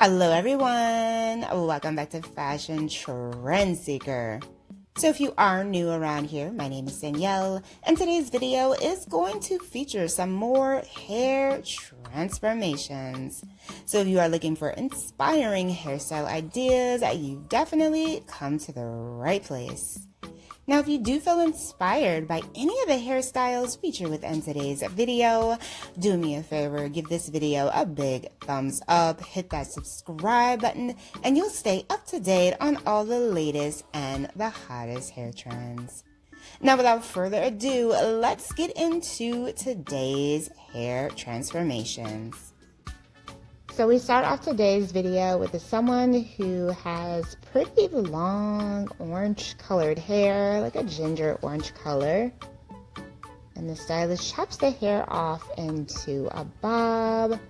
Hello everyone, welcome back to Fashion Trend Seeker. So if you are new around here, my name is Danielle, and today's video is going to feature some more hair transformations. So if you are looking for inspiring hairstyle ideas, you've definitely come to the right place. Now, if you do feel inspired by any of the hairstyles featured within today's video, do me a favor, give this video a big thumbs up, hit that subscribe button, and you'll stay up to date on all the latest and the hottest hair trends. Now, without further ado, let's get into today's hair transformations. So we start off today's video with someone who has pretty long orange colored hair, like a ginger orange color. And the stylist chops the hair off into a bob,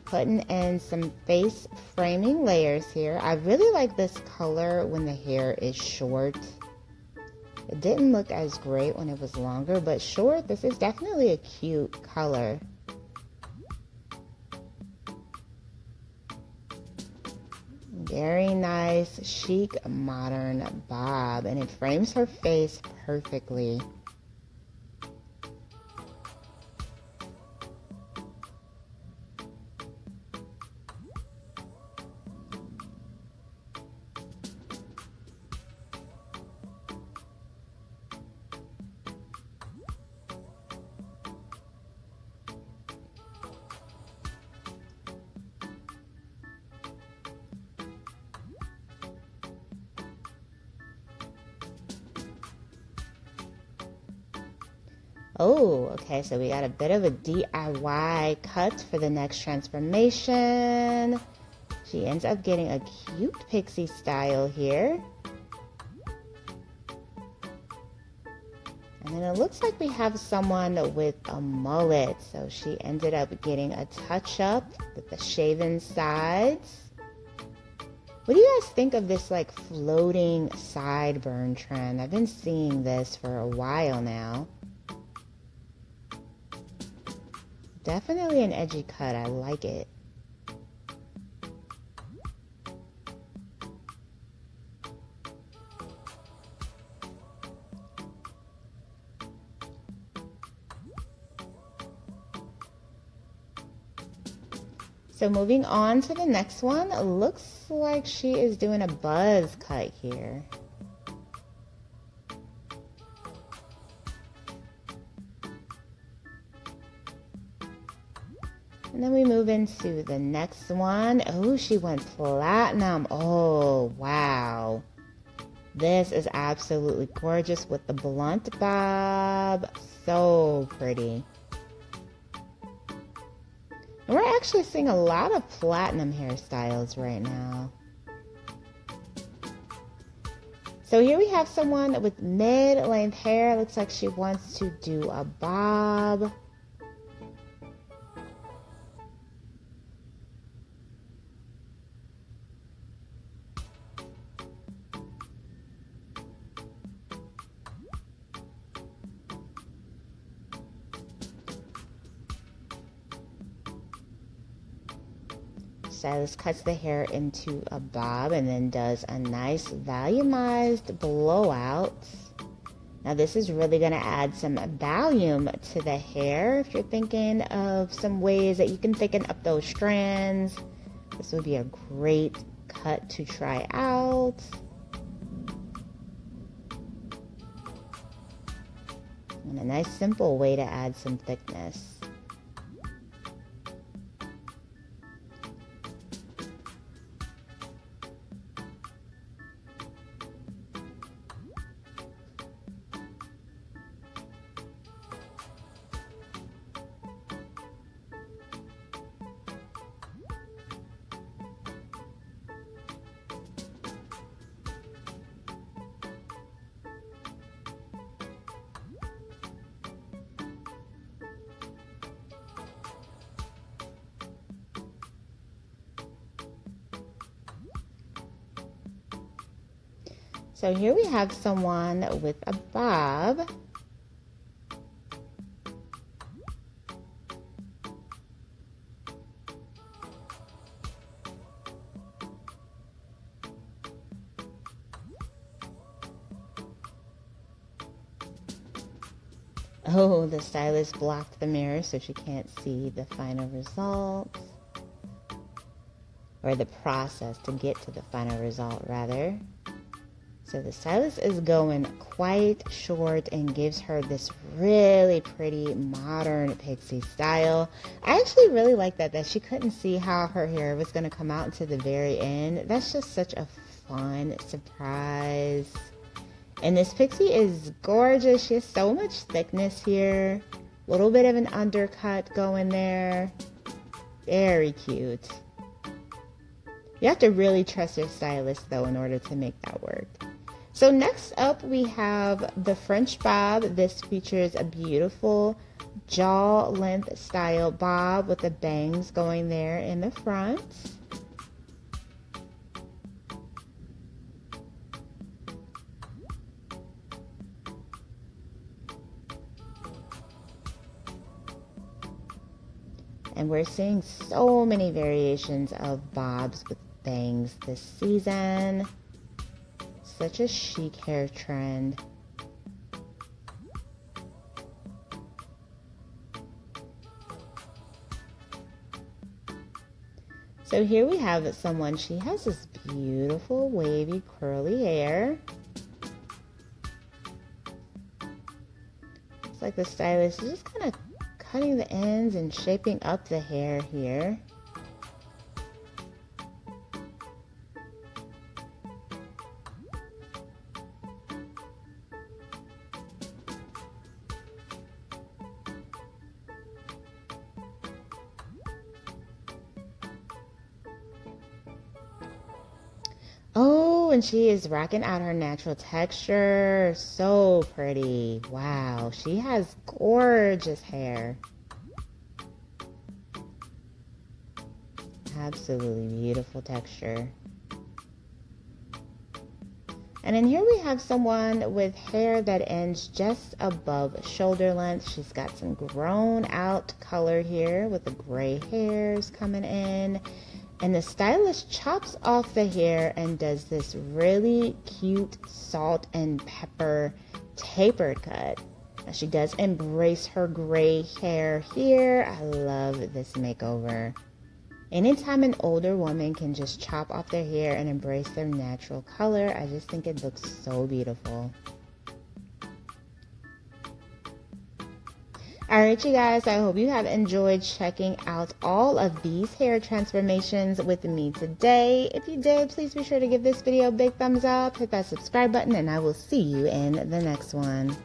putting in some face framing layers here. I really like this color when the hair is short. It didn't look as great when it was longer, but short, this is definitely a cute color. Very nice, chic, modern bob, and it frames her face perfectly. Oh, okay, so we got a bit of a DIY cut for the next transformation. She ends up getting a cute pixie style here. And then it looks like we have someone with a mullet. So she ended up getting a touch-up with the shaven sides. What do you guys think of this like floating sideburn trend? I've been seeing this for a while now. Definitely an edgy cut. I like it. So moving on to the next one, it looks like she is doing a buzz cut here. And then we move into the next one. Oh, she went platinum. Oh, wow. This is absolutely gorgeous with the blunt bob. So pretty. And we're actually seeing a lot of platinum hairstyles right now. So here we have someone with mid-length hair. Looks like she wants to do a bob. Stylist cuts the hair into a bob and then does a nice volumized blowout. Now this is really going to add some volume to the hair. If you're thinking of some ways that you can thicken up those strands, this would be a great cut to try out. And a nice simple way to add some thickness. So here we have someone with a bob. Oh, the stylist blocked the mirror so she can't see the final results. Or the process to get to the final result, rather. So the stylist is going quite short and gives her this really pretty modern pixie style. I actually really like that she couldn't see how her hair was going to come out to the very end. That's just such a fun surprise. And this pixie is gorgeous. She has so much thickness here. A little bit of an undercut going there. Very cute. You have to really trust your stylist though in order to make that work. So next up we have the French bob. This features a beautiful jaw length style bob with the bangs going there in the front. And we're seeing so many variations of bobs with bangs this season. Such a chic hair trend. So here we have someone, she has this beautiful wavy curly hair. It's like the stylist is just kind of cutting the ends and shaping up the hair here. Oh, and she is rocking out her natural texture. So pretty. Wow, she has gorgeous hair. Absolutely beautiful texture. And then here we have someone with hair that ends just above shoulder length. She's got some grown out color here with the gray hairs coming in. And the stylist chops off the hair and does this really cute salt and pepper tapered cut. Now she does embrace her gray hair here. I love this makeover. Anytime an older woman can just chop off their hair and embrace their natural color, I just think it looks so beautiful. Alright you guys, I hope you have enjoyed checking out all of these hair transformations with me today. If you did, please be sure to give this video a big thumbs up, hit that subscribe button, and I will see you in the next one.